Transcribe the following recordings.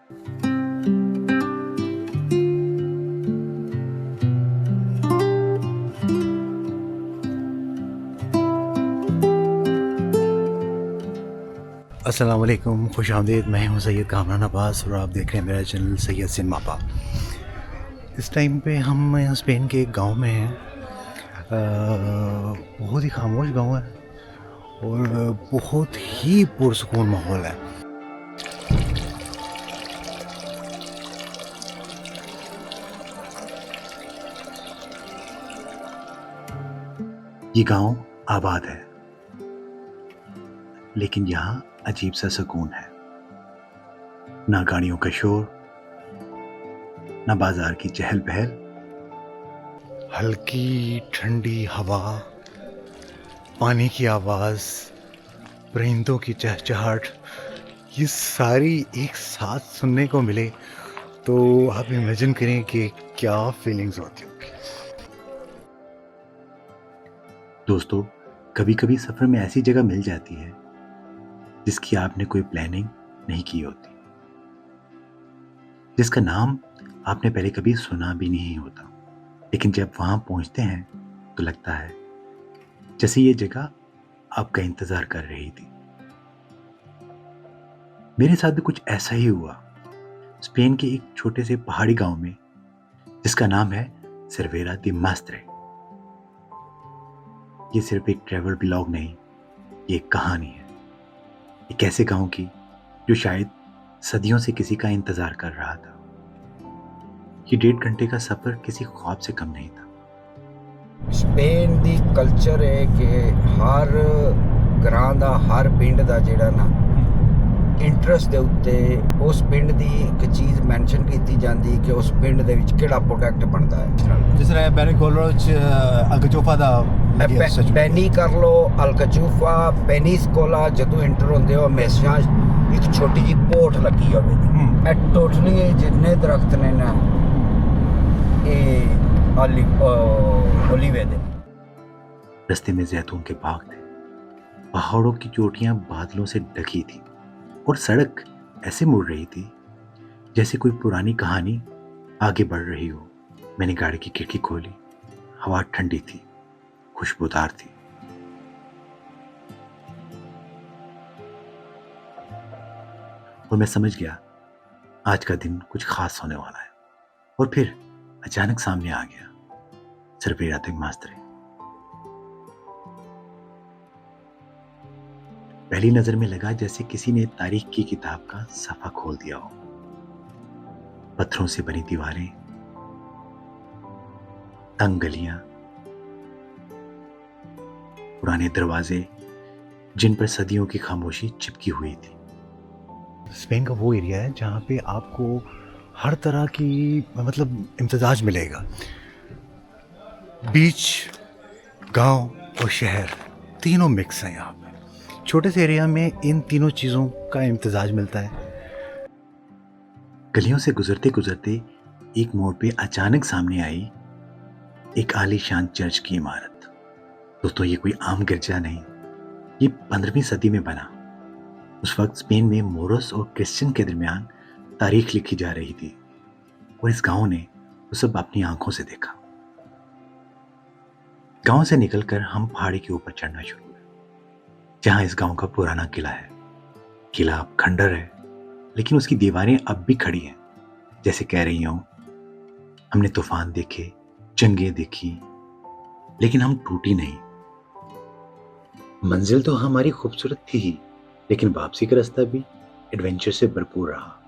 अस्सलाम वालेकुम, खुश आमदीद। मैं हूं सैयद कामरान अब्बास और आप देख रहे हैं मेरा चैनल सैयद सिनेमा पा। इस टाइम पे हम यहाँ स्पेन के एक गांव में हैं। बहुत ही खामोश गांव है और बहुत ही पुरसुकून माहौल है। ये गांव आबाद है, लेकिन यहाँ अजीब सा सुकून है। ना गाड़ियों का शोर, ना बाजार की चहल पहल, हल्की ठंडी हवा, पानी की आवाज, परिंदों की चहचहाट, ये सारी एक साथ सुनने को मिले तो आप इमेजिन करें कि क्या फीलिंग्स होती होंगी। दोस्तों, कभी कभी सफर में ऐसी जगह मिल जाती है जिसकी आपने कोई प्लानिंग नहीं की होती, जिसका नाम आपने पहले कभी सुना भी नहीं होता, लेकिन जब वहां पहुंचते हैं तो लगता है जैसे ये जगह आपका इंतजार कर रही थी। मेरे साथ भी कुछ ऐसा ही हुआ, स्पेन के एक छोटे से पहाड़ी गांव में, जिसका नाम है सर्वेरा दी मास्त्रे। ये सिर्फ एक ट्रैवल ब्लॉग नहीं, ये एक कहानी है, एक ऐसे गांव की जो शायद सदियों से किसी का इंतजार कर रहा था। ये 1.5 घंटे का सफर किसी ख्वाब से कम नहीं था। स्पेन दी कल्चर है कि हर ग्रां दा हर पिंड दा जेड़ा ना इंटरस्ट दे उत्ते उस पिंड दी एक चीज़ मैंशन की जाती कि उस पिंड दे विच केड़ा प्रोडक्ट बनता है। जिस तरह बेनिकोलो अल्कचूफा दा पेनी कर लो, अल्कचूफा, पेनिस्कोला, जदों इंटर होंदे हो हमेशा एक छोटी जी पोट लगी होवे। टोटली जितने दरख्त ने ना ये ओलिवे दे। रास्ते में जैतून के बाग थे, पहाड़ों की चोटियां बादलों से ढकी थी और सड़क ऐसे मुड़ रही थी जैसे कोई पुरानी कहानी आगे बढ़ रही हो। मैंने गाड़ी की खिड़की खोली, हवा ठंडी थी, खुशबूदार थी। और मैं समझ गया आज का दिन कुछ खास होने वाला है। और फिर अचानक सामने आ गया सर्वेरा दी मास्त्रे। पहली नजर में लगा जैसे किसी ने तारीख की किताब का सफा खोल दिया हो। पत्थरों से बनी दीवारें, तंग गलियां, पुराने दरवाजे जिन पर सदियों की खामोशी चिपकी हुई थी। स्पेन का वो एरिया है जहाँ पे आपको हर तरह की इम्तिजाज मिलेगा। बीच, गांव और शहर तीनों मिक्स हैं यहाँ पे। छोटे से एरिया में इन तीनों चीज़ों का इम्तिजाज मिलता है। गलियों से गुजरते गुजरते एक मोड़ पे अचानक सामने आई एक आलीशान चर्च की इमारत। दोस्तों, ये कोई आम गिरजा नहीं, ये 15वीं सदी में बना। उस वक्त स्पेन में मोरस और क्रिश्चियन के दरमियान तारीख लिखी जा रही थी और इस गांव ने वो सब अपनी आंखों से देखा। गांव से निकलकर हम पहाड़ी के ऊपर चढ़ना शुरू हुए, जहां इस गांव का पुराना किला है। किला अब खंडर है, लेकिन उसकी दीवारें अब भी खड़ी हैं, जैसे कह रही हों हमने तूफान देखे, जंगें देखी, लेकिन हम टूटी नहीं। मंजिल तो हमारी खूबसूरत थी ही, लेकिन वापसी का रास्ता भी एडवेंचर से भरपूर रहा।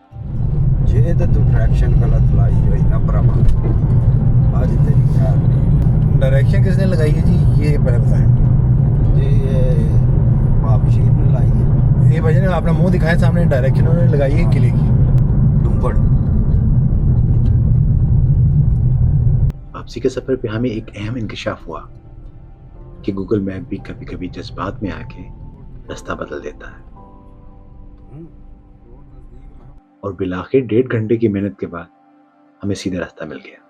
जे तो तू डायरेक्शन गलत लाई हुई ना भरावा, आज तेरी ख्याल नहीं। डायरेक्शन किसने लगाई है जी? ये पहले बताएं जी, ये वापसी ने लाई है। ये भजन अपना मुंह दिखाए सामने, डायरेक्शन उन्होंने लगाई है किले की। डूंगड़ वापसी के सफर पे हमें एक अहम इंकशाफ हुआ कि गूगल मैप भी कभी कभी जज्बात में आके रास्ता बदल देता है। और बिलाखिर 1.5 घंटे की मेहनत के बाद हमें सीधा रास्ता मिल गया।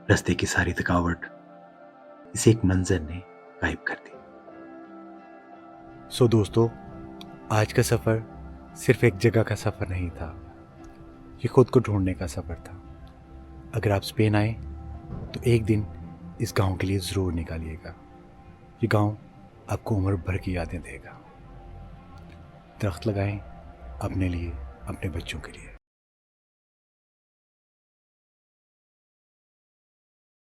रास्ते की सारी थकावट इसे एक मंजर ने गायब कर दी। दोस्तों, आज का सफर सिर्फ एक जगह का सफर नहीं था, ये खुद को ढूंढने का सफ़र था। अगर आप स्पेन आए तो एक दिन इस गांव के लिए ज़रूर निकालिएगा। ये गांव आपको उम्र भर की यादें देगा। दरख्त लगाएं अपने लिए, अपने बच्चों के लिए।